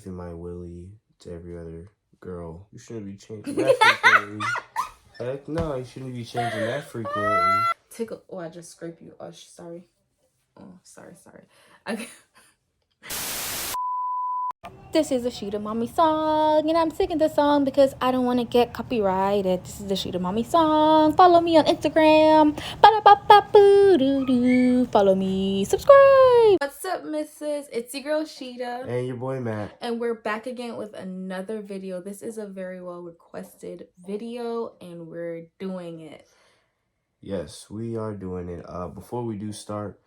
In my willy to every other girl. You shouldn't be changing that frequently. Heck no, you shouldn't be changing that frequently. Tickle. Oh, I just scraped you. Oh, sorry. Oh, sorry. Okay. This is a Sheeta Mommy song, and I'm singing this song because I don't want to get copyrighted. This is the Sheeta Mommy song. Follow me on Instagram. Follow me. Subscribe. What's up, missus? It's your girl Sheeta. And your boy Matt. And we're back again with another video. This is a very well requested video, and we're doing it. Yes, we are doing it. Before we do start,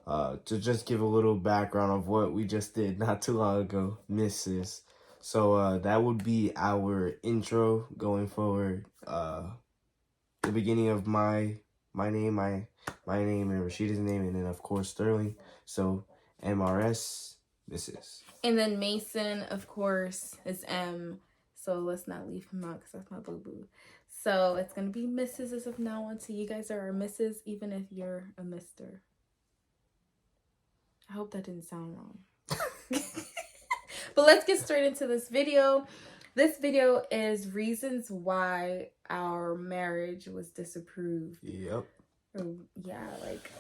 to just give a little background of what we just did not too long ago, Mrs. So that would be our intro going forward. The beginning of my name, my name, and Rashida's name, and then of course Sterling. So MRS, Mrs. And then Mason, of course, is M. So let's not leave him out because that's my boo-boo. So it's going to be Mrs. as of now on. So you guys are our Mrs. even if you're a Mr. I hope that didn't sound wrong. But let's get straight into this video. This video is reasons why our marriage was disapproved. Yep. Yeah, like,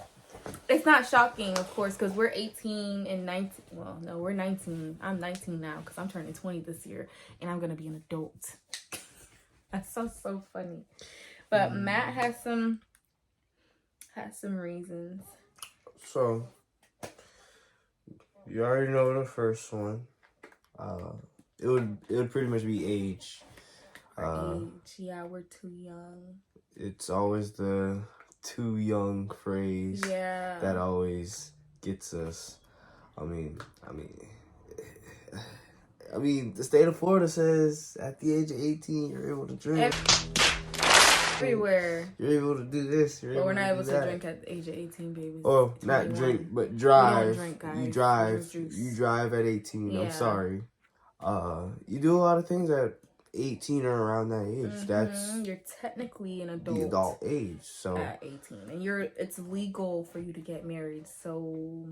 it's not shocking, of course, because we're 18 and 19. Well, no, we're 19. I'm 19 now because I'm turning 20 this year, and I'm going to be an adult. That sounds so funny. But Matt has some reasons. So, you already know the first one. It would pretty much be age. Age, yeah, we're too young. It's always the too young phrase that always gets us. I mean, the state of Florida says at the age of 18 you're able to drink. Everywhere. You're able to do this. But we're not able to drink at the age of 18, baby. Oh, not drink, but drive. We don't drink, guys. You drive. You drive at 18. Yeah. I'm sorry. You do a lot of things at 18 or around that age. You're technically an adult. The adult age, so at 18, and it's legal for you to get married. So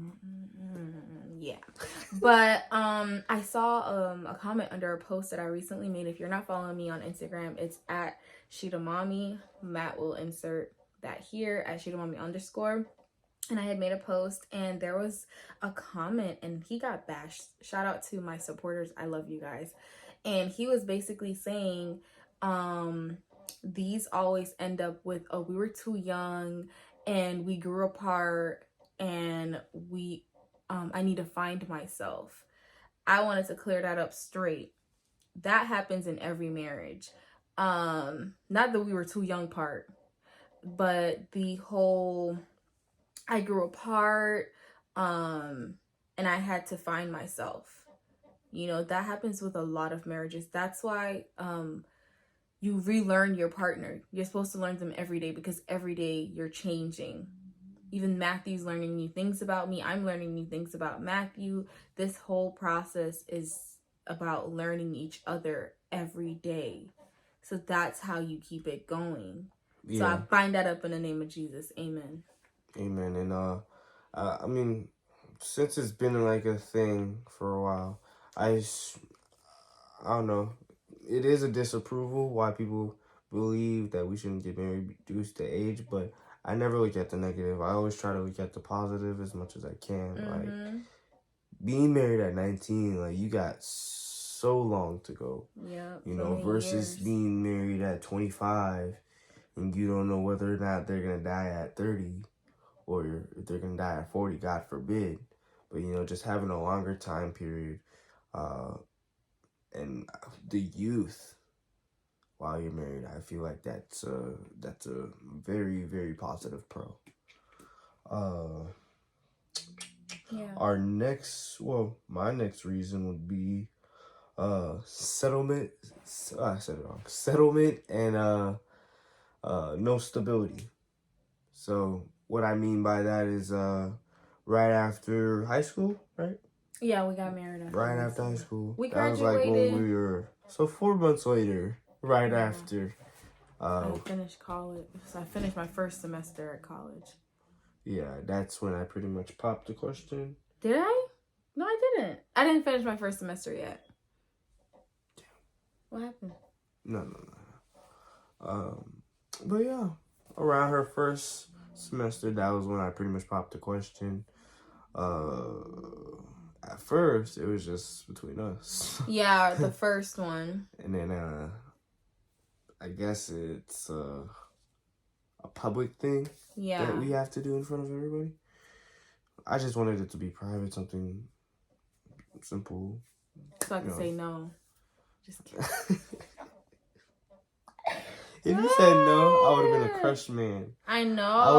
yeah. But I saw a comment under a post that I recently made. If you're not following me on Instagram, it's at Sheeta Mommy. Matt will insert that here at Sheeta Mommy _. And I had made a post, and there was a comment, and he got bashed. Shout out to my supporters. I love you guys. And he was basically saying, these always end up with, oh, we were too young, and we grew apart, and I need to find myself. I wanted to clear that up straight. That happens in every marriage. Not that we were too young part, but the whole I grew apart, and I had to find myself. You know, that happens with a lot of marriages. That's why you relearn your partner. You're supposed to learn them every day because every day you're changing. Even Matthew's learning new things about me. I'm learning new things about Matthew. This whole process is about learning each other every day. So that's how you keep it going. Yeah. So I bind that up in the name of Jesus. Amen. Amen. And I mean, since it's been like a thing for a while, I don't know. It is a disapproval why people believe that we shouldn't get married due to age, but I never look at the negative. I always try to look at the positive as much as I can. Like, being married at 19, like, you got so long to go. Yeah. You know, versus being married at 25 and you don't know whether or not they're going to die at 30 or if they're going to die at 40, God forbid. But, you know, just having a longer time period and the youth while you're married, I feel like that's a very, very positive pro. Our next, my next reason would be settlement. I said it wrong. Settlement and no stability. So what I mean by that is right after high school, right? Yeah, we got married after high school. We graduated. That was like when we were 4 months later, after. I finished college. So I finished my first semester at college. Yeah, that's when I pretty much popped the question. Did I? No, I didn't. I didn't finish my first semester yet. What happened? No. But yeah, around her first semester, that was when I pretty much popped the question. At first, it was just between us. Yeah, the first one. And then, I guess it's a public thing that we have to do in front of everybody. I just wanted it to be private, something simple. So I could say no. Just kidding. If you said no, I would have been a crushed man. I know. I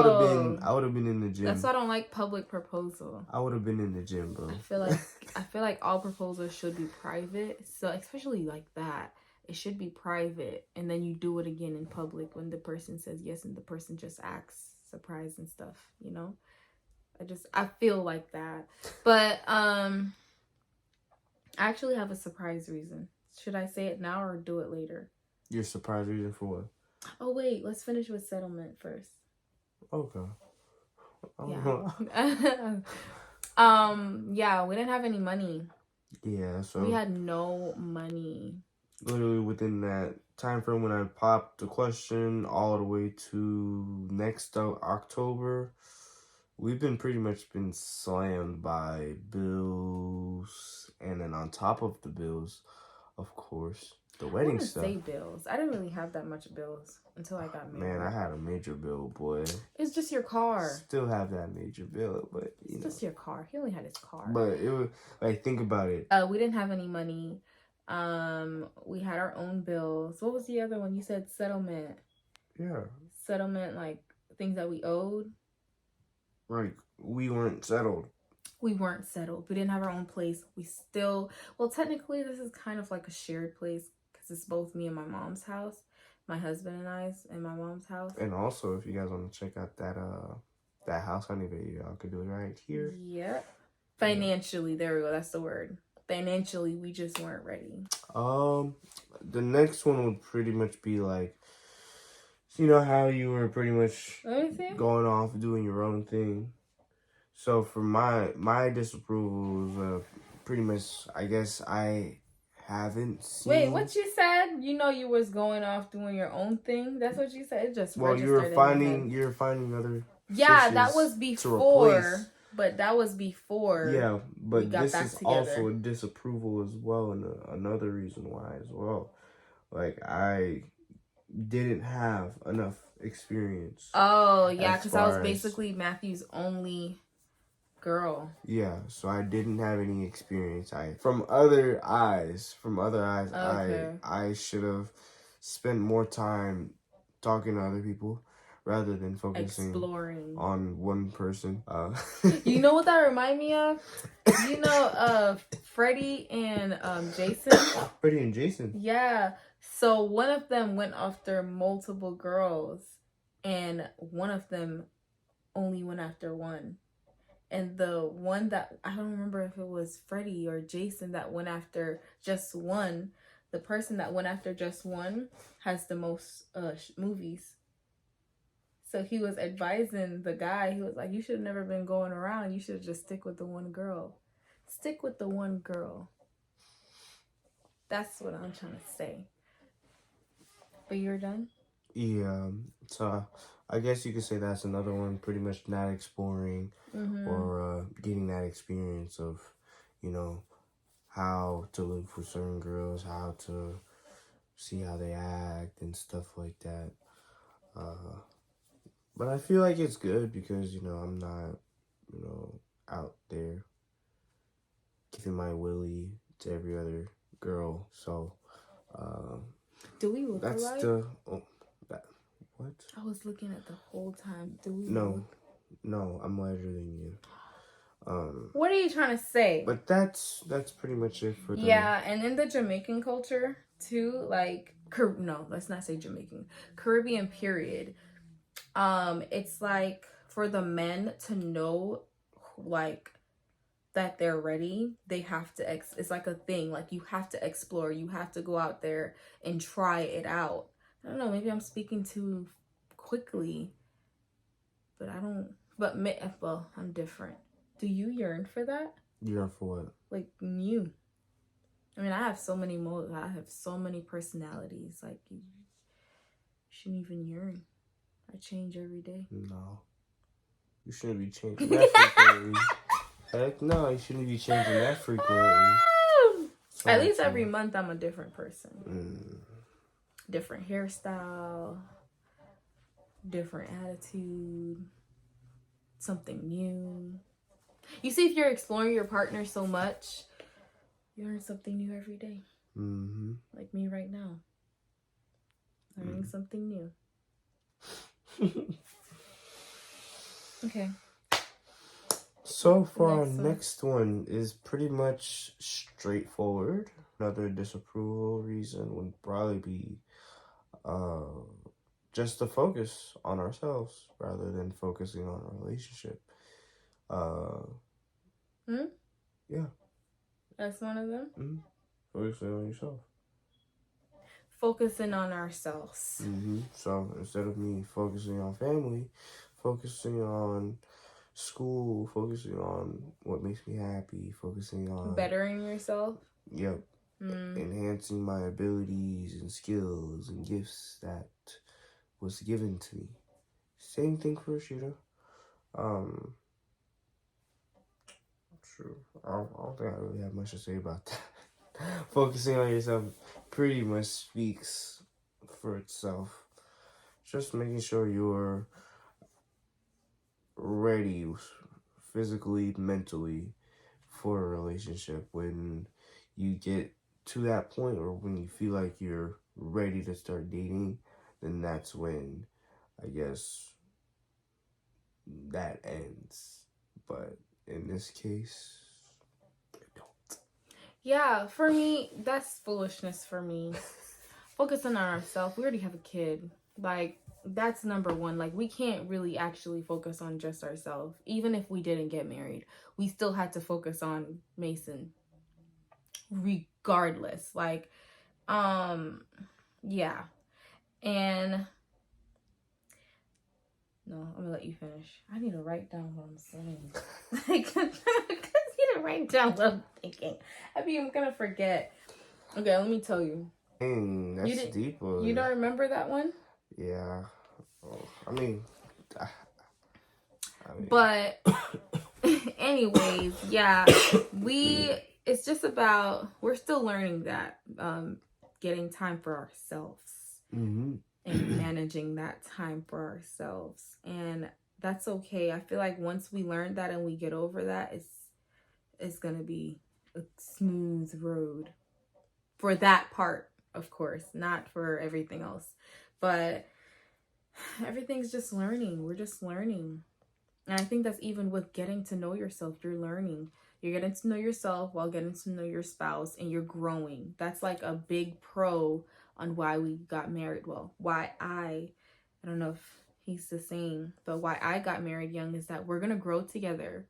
would have been in the gym. That's why I don't like public proposal. I would have been in the gym, bro. I feel like all proposals should be private. So especially like that, it should be private, and then you do it again in public when the person says yes and the person just acts surprised and stuff, you know? I feel like that. But I actually have a surprise reason. Should I say it now or do it later? Your surprise reason for what? Oh wait, let's finish with settlement first. Okay. Yeah. Yeah, we didn't have any money. Yeah, so we had no money. Literally within that time frame when I popped the question all the way to next October, we've been pretty much been slammed by bills, and then on top of the bills, of course, the wedding stuff. Say bills. I didn't really have that much bills until I got married. Man, I had a major bill, boy. It's just your car. Still have that major bill, but it's just your car. He only had his car. But it was like, think about it. We didn't have any money. We had our own bills. What was the other one? You said settlement. Yeah. Settlement, like things that we owed. Like, we weren't settled. We didn't have our own place. Well, technically this is kind of like a shared place because it's both me and my mom's house, my husband and I's, and my mom's house. And also, if you guys want to check out that house hunting video, y'all could do it right here. Yep. Financially, there we go. That's the word. Financially, we just weren't ready. The next one would pretty much be like, you know how you were pretty much going off doing your own thing. So for my disapproval, pretty much, I guess I haven't seen. Wait, what you said? You know, you was going off doing your own thing. That's what you said. It just you were finding other. Yeah, that was before. But that was before. Yeah, but this is also a disapproval as well, and another reason why as well. Like, I didn't have enough experience. Oh yeah, because I was basically Matthew's only girl. Yeah, so I didn't have any experience. From other eyes, okay. I should have spent more time talking to other people rather than focusing on one person. You know what that remind me of? You know, Freddie and Jason. Freddie and Jason. Yeah. So one of them went after multiple girls, and one of them only went after one. And the one that, I don't remember if it was Freddie or Jason that went after just one, the person that went after just one has the most movies. So he was advising the guy, he was like, you should have never been going around. You should just stick with the one girl. Stick with the one girl. That's what I'm trying to say. But you're done? Yeah. So I guess you could say that's another one, pretty much not exploring or getting that experience of, you know, how to look for certain girls, how to see how they act and stuff like that. But I feel like it's good because, you know, I'm not, you know, out there giving my willy to every other girl. So, do we look alike? What? I was looking at the whole time. Do we No, I'm lighter than you. What are you trying to say? But that's pretty much it for them. Yeah, and in the Jamaican culture too, like no, let's not say Jamaican. Caribbean period. It's like for the men to know like that they're ready, they have to it's like a thing, like you have to explore, you have to go out there and try it out. I don't know, maybe I'm speaking too quickly, but I'm different. Do you yearn for that? Yearn for what? Like new. I mean, I have so many modes. I have so many personalities. Like, you shouldn't even yearn. I change every day. No. You shouldn't be changing that frequently. Heck no, you shouldn't be changing that frequently. At least every month I'm a different person. Mm. Different hairstyle, different attitude, something new. You see, if you're exploring your partner so much, you learn something new every day. Mm-hmm. Like me right now. Learning something new. Okay. So for our next one is pretty much straightforward. Another disapproval reason would probably be just to focus on ourselves rather than focusing on a relationship. Yeah. That's one of them? Mm-hmm. Focusing on yourself. Focusing on ourselves. Mm-hmm. So instead of me focusing on family, focusing on school, focusing on what makes me happy, focusing on bettering yourself. Yep. Enhancing my abilities and skills and gifts that was given to me. Same thing for Rashida. True. I don't think I really have much to say about that. Focusing on yourself pretty much speaks for itself. Just making sure you're ready physically, mentally for a relationship. When you get to that point, or when you feel like you're ready to start dating, then that's when I guess that ends. But in this case, I don't. Yeah, for me, that's foolishness for me. Focusing on ourselves. We already have a kid. Like, that's number one. Like, we can't really actually focus on just ourselves. Even if we didn't get married, we still had to focus on Mason. Regardless. Like, yeah. And no, I'm gonna let you finish. I need to write down what I'm saying. Like, I need to write down what I'm thinking. I mean, I'm gonna forget. Okay, let me tell you. Dang, that's deep. You don't remember that one? Yeah. Oh, I mean. But anyways, yeah, it's just about, we're still learning that, getting time for ourselves. Mm-hmm. And managing that time for ourselves. And that's okay. I feel like once we learn that and we get over that, it's going to be a smooth road for that part, of course, not for everything else. But everything's just learning. We're just learning. And I think that's even with getting to know yourself. You're learning. You're getting to know yourself while getting to know your spouse, and you're growing. That's like a big pro on why we got married. Well, why I don't know if he's the same, but why I got married young is that we're going to grow together.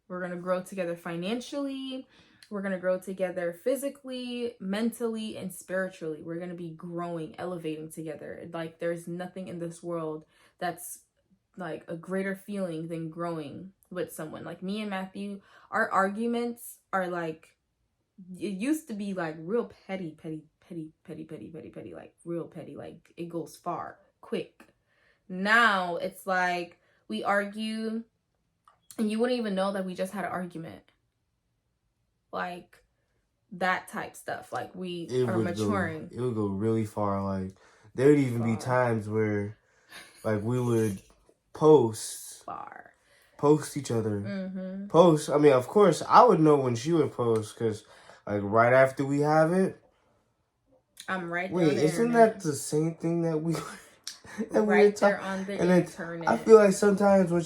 We're going to grow together financially. We're going to grow together physically, mentally, and spiritually. We're going to be growing, elevating together. Like, there's nothing in this world that's like a greater feeling than growing with someone. Like, me and Matthew, our arguments are like, it used to be like real petty, like real petty, like it goes far, quick. Now it's like we argue and you wouldn't even know that we just had an argument. Like that type stuff. Like we are maturing. It would go really far. Like there would even be times where like we would post each other. Mm-hmm. Post. I mean, of course, I would know when she would post because, like, right after we have it, I'm right. Wait, isn't that the same thing that we? That right there on the internet. I feel like sometimes when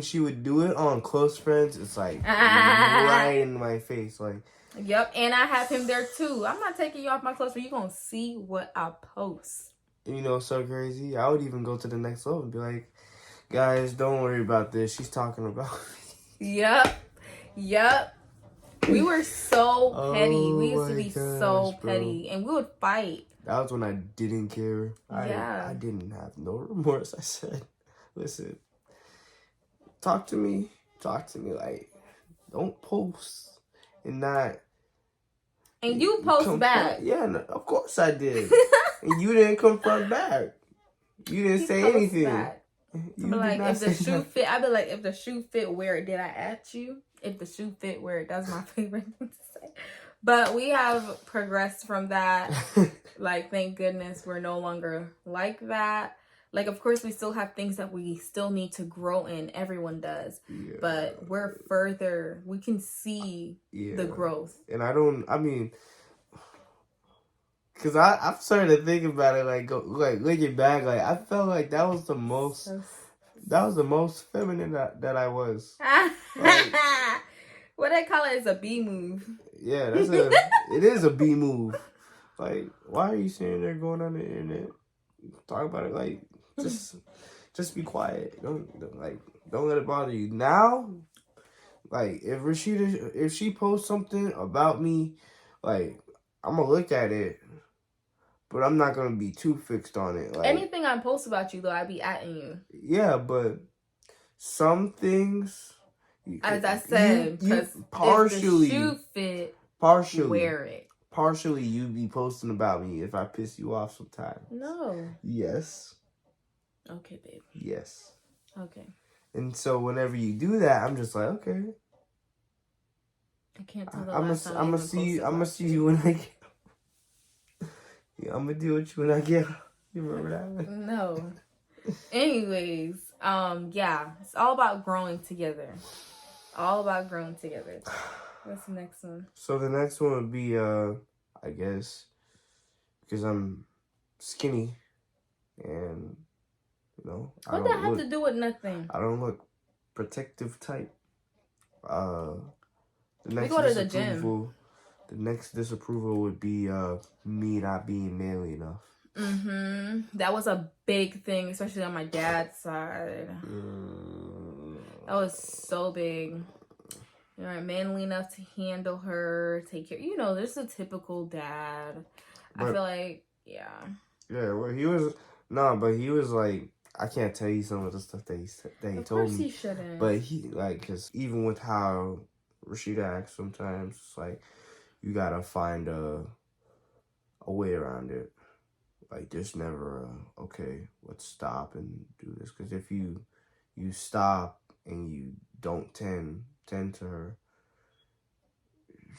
she would do it on close friends, it's like right in my face, like. Yep, and I have him there too. I'm not taking you off my close friend. You're gonna see what I post. You know, so crazy. I would even go to the next level and be like, guys, don't worry about this. She's talking about me. Yep. We were so petty. We used to be so petty. And we would fight. That was when I didn't care. Yeah. I didn't have no remorse. I said, listen, talk to me like don't post and not And you post confront. back. Yeah, no, of course I did. And you didn't confront back. You didn't He say posts anything. back. You But did like, not if the say shoe nothing. fit, I'd be like, if the shoe fit where it did, I at you. If the shoe fit where it, that's my favorite thing to say. But we have progressed from that. Like, thank goodness we're no longer like that. Like, of course, we still have things that we still need to grow in. Everyone does. Yeah. But we're further. We can see the growth. And I mean, because I've started to think about it, like, looking back, like, I felt like that was the most feminine that I was. Like, what I call it is a B move. Yeah, it is a B move. Like, why are you sitting there going on the internet, talk about it? Like, just be quiet. Don't let it bother you. Now, like, if she posts something about me, like, I'm gonna look at it, but I'm not gonna be too fixed on it. Like, anything I post about you, though, I be atting you. Yeah, but some things, as I said, you partially, if the shoe fit, wear it. Partially, you be posting about me if I piss you off sometimes. No. Yes. Okay, babe. Yes. Okay. And so whenever you do that, I'm just like, okay. I can't tell the I'm last time gonna see you when I get. Yeah, I'm gonna deal with you when I get. You remember that? No. Anyways, yeah, it's all about growing together. All about growing together. What's the next one? So the next one would be, I guess, because I'm skinny, and what that have to do with nothing? I don't look protective type. The next we go to the gym. The next disapproval would be me not being manly enough. That was a big thing, especially on my dad's side. That was so big. You weren't manly enough to handle her, take care. There's a typical dad. But I feel like, yeah. Yeah, well, he was but he was like, I can't tell you some of the stuff that he told me. Of course he shouldn't. But he because even with how Rashida acts sometimes, it's like you gotta find a way around it. Like, there's never okay, let's stop and do this. Because if you stop and you don't tend to her,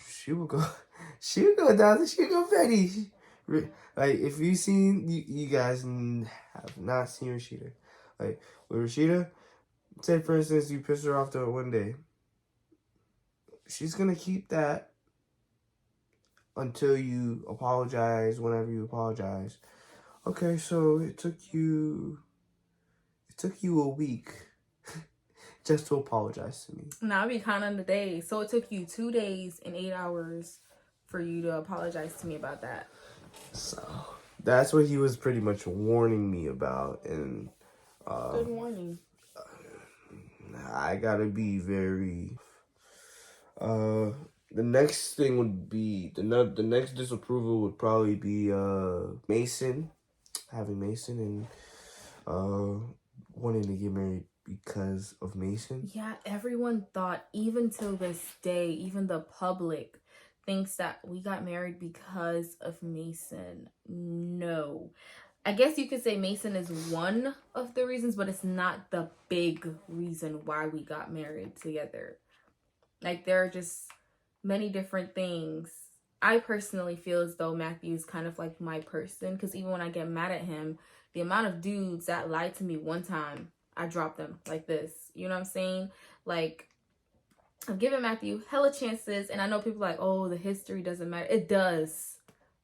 she will go down. She'll go petty. Like, if you seen, you guys have not seen Rashida. Like, with Rashida, say for instance, you piss her off one day, she's gonna keep that until you apologize. Whenever you apologize. Okay, so it took you a week just to apologize to me. Now, I'll be counting the days. So it took you 2 days and 8 hours for you to apologize to me about that. So that's what he was pretty much warning me about. And good warning. I gotta be very the next thing would be the next disapproval would probably be having Mason and wanting to get married because of Mason. Yeah, everyone thought, even till this day, even the public thinks that we got married because of Mason. No. I guess you could say Mason is one of the reasons, but it's not the big reason why we got married together. Like, there are just many different things. I personally feel as though Matthew is kind of like my person, because even when I get mad at him, the amount of dudes that lied to me one time, I drop them like this. You know what I'm saying? Like, I've given Matthew hella chances, and I know people are like, oh, the history doesn't matter. It does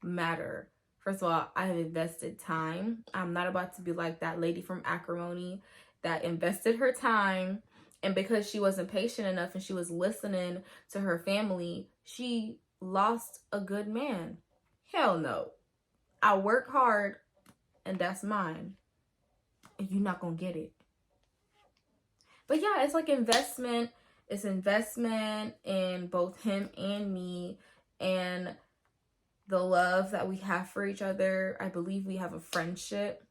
matter. First of all, I have invested time. I'm not about to be like that lady from Acrimony that invested her time, and because she wasn't patient enough and she was listening to her family, she lost a good man. Hell no. I work hard, and that's mine. And you're not going to get it. But yeah, it's like investment. It's investment in both him and me, and the love that we have for each other. I believe we have a friendship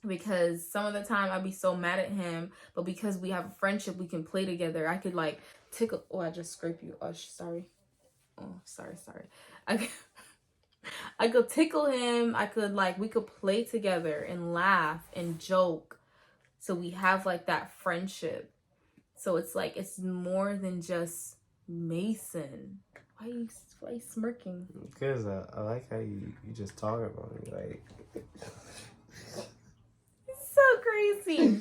because some of the time I'd be so mad at him, but because we have a friendship, we can play together. I could like tickle. Oh, I just scraped you. Oh, sorry. Oh, sorry. I could, I could tickle him. I could like, we could play together and laugh and joke. So we have like that friendship. So it's like, it's more than just Mason. Why are you smirking? Because I like how you just talk about me. Like, So crazy.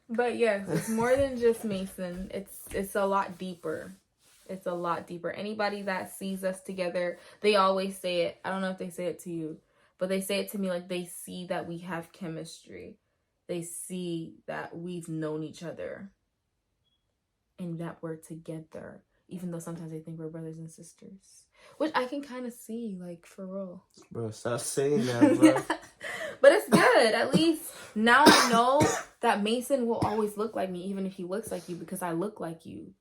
But yes, it's more than just Mason. It's a lot deeper. It's a lot deeper. Anybody that sees us together, they always say it. I don't know if they say it to you, but they say it to me like they see that we have chemistry. They see that we've known each other and that we're together. Even though sometimes they think we're brothers and sisters. Which I can kind of see, like, for real. bro, stop saying that, bro. But it's good. At least now I know that Mason will always look like me, even if he looks like you, because I look like you.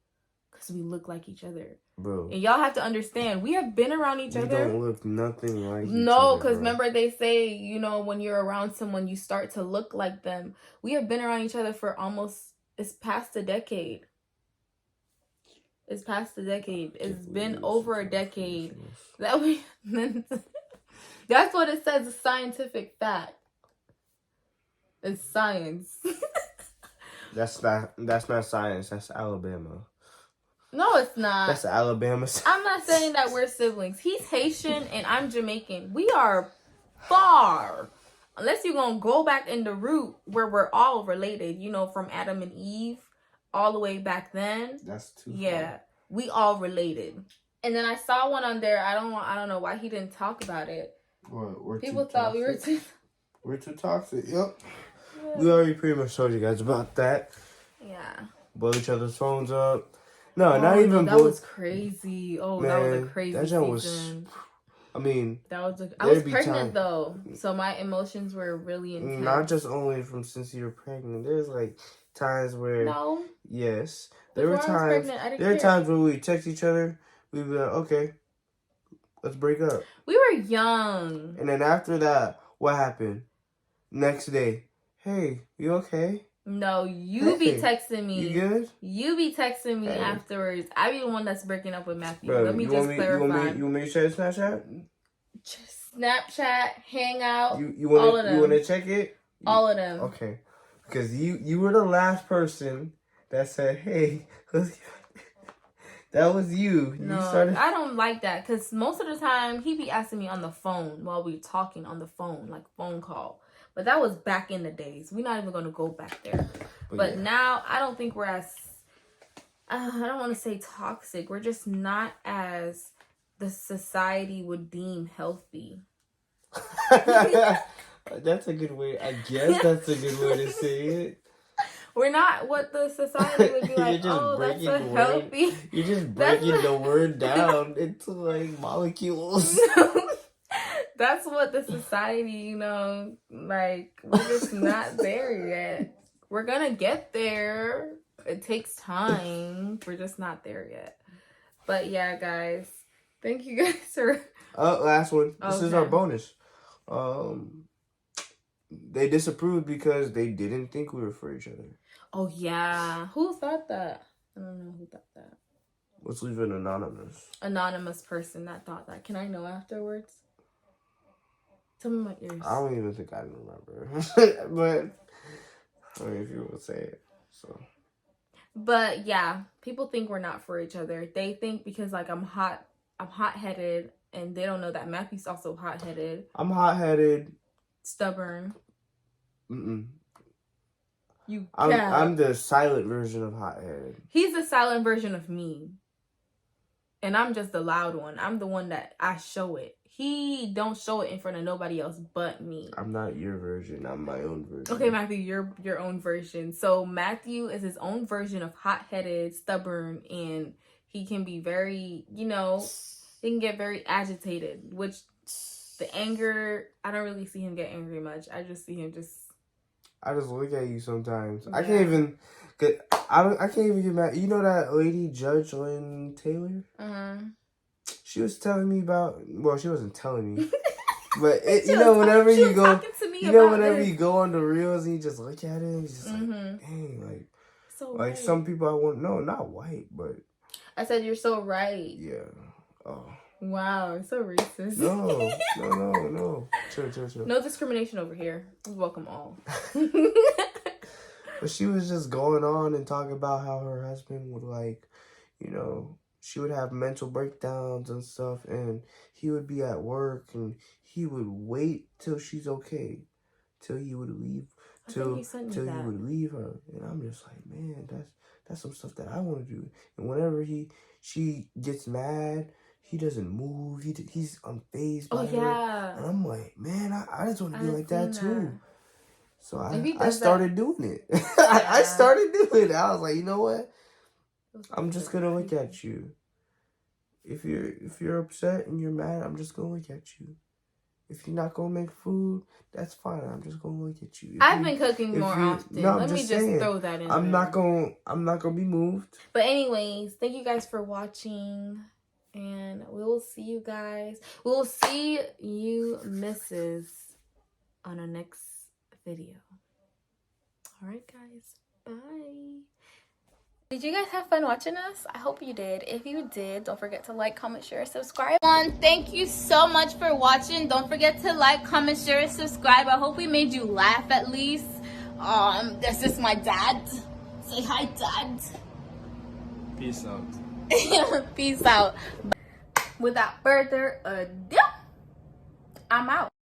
Because we look like each other. Bro. And y'all have to understand, we have been around each other. You don't look nothing like each other. No, because remember they say, you know, when you're around someone, you start to look like them. We have been around each other for almost, it's past a decade. It's past a decade. It's been over a decade. That we... That's what it says, a scientific fact. It's science. That's not science. That's Alabama. No, it's not. That's Alabama. I'm not saying that we're siblings. He's Haitian and I'm Jamaican. We are far. Unless you're going to go back in the root where we're all related, you know, from Adam and Eve all the way back then. That's too Yeah, far. we all related. And then I saw one on there. I don't know why he didn't talk about it. What, People thought we were too... We're too toxic. Yep. Yeah. We already pretty much told you guys about that. Yeah. Blow each other's phones up. No, not even. No, that was crazy. Oh, man, that was a crazy that season. Was, I mean, that was. I was pregnant though, so my emotions were really intense. Not just only from since you were pregnant. There's like times where. No. Yes, there were times. There were times where we text each other. We'd be like, okay, let's break up. We were young. And then after that, what happened? Next day, hey, you okay? No, you be texting me. You good? You be texting me afterwards. I be the one that's breaking up with Matthew. Bro, Let me just clarify. You want me to share Snapchat? Snapchat, Hangout, all of them. You want to check it? All of them. Okay. Because you were the last person that said, hey, that was you. No, I don't like that. Because most of the time, he be asking me on the phone while we talking on the phone, like phone call. But that was back in the days. We're not even going to go back there. But yeah. Now, I don't think we're as... I don't want to say toxic. We're just not as the society would deem healthy. That's a good way. I guess that's a good way to say it. We're not what the society would be like, oh, that's a healthy... You're just breaking the word down into, like, molecules. That's what the society, you know, like, we're just not there yet. We're gonna get there. It takes time. We're just not there yet. But yeah, guys. Thank you guys for... last one. This is our bonus. They disapproved because they didn't think we were for each other. Oh, yeah. Who thought that? I don't know who thought that. Let's leave it anonymous. Anonymous person that thought that. Can I know afterwards? Tell me my ears. I don't even think I remember. But, I mean, if you would say it, so. But, yeah. People think we're not for each other. They think because, like, I'm hot-headed, and they don't know that Matthew's also hot-headed. I'm hot-headed. Stubborn. Mm-mm. I'm the silent version of hot-headed. He's the silent version of me. And I'm just the loud one. I'm the one that I show it. He don't show it in front of nobody else but me. I'm not your version. I'm my own version. Okay, Matthew, you're your own version. So Matthew is his own version of hot-headed, stubborn, and he can be very, you know, he can get very agitated, which the anger, I don't really see him get angry much. I just see him just... I just look at you sometimes. Yeah. I can't even get mad. You know that lady, Judge Lynn Taylor? Uh-huh. She was telling me about... Well, she wasn't telling me. But She was whenever you go, talking to me whenever this. you go on the reels and you just look at it, and you just like, dang, like, so like some people I want, no, not white, but I said you're so right. yeah. Oh. Wow, it's so racist. No. Chill. No discrimination over here. We welcome all. But she was just going on and talking about how her husband would, like, she would have mental breakdowns and stuff, and he would be at work and he would wait till she's okay, till he would leave, till he would leave her. And I'm just like, man, that's some stuff that I want to do. And whenever she gets mad, he doesn't move. He's unfazed by her. And I'm like, man, I just want to be like that too. So I started doing it. I started doing it. I was like, you know what? I'm just gonna look at you. If you're upset and you're mad, I'm just gonna look at you. If you're not gonna make food, that's fine. I'm just gonna look at you. I've been cooking more often. No, Let me just throw that in. I'm not gonna be moved. But anyways, thank you guys for watching, and we will see you guys. We will see you, Mrs. on our next video. All right, guys. Bye. Did you guys have fun watching us? I hope you did. If you did, don't forget to like, comment, share, subscribe. Thank you so much for watching. Don't forget to like, comment, share, subscribe. I hope we made you laugh at least. This is my dad. Say hi, Dad. Peace out. Peace out. Without further ado, I'm out.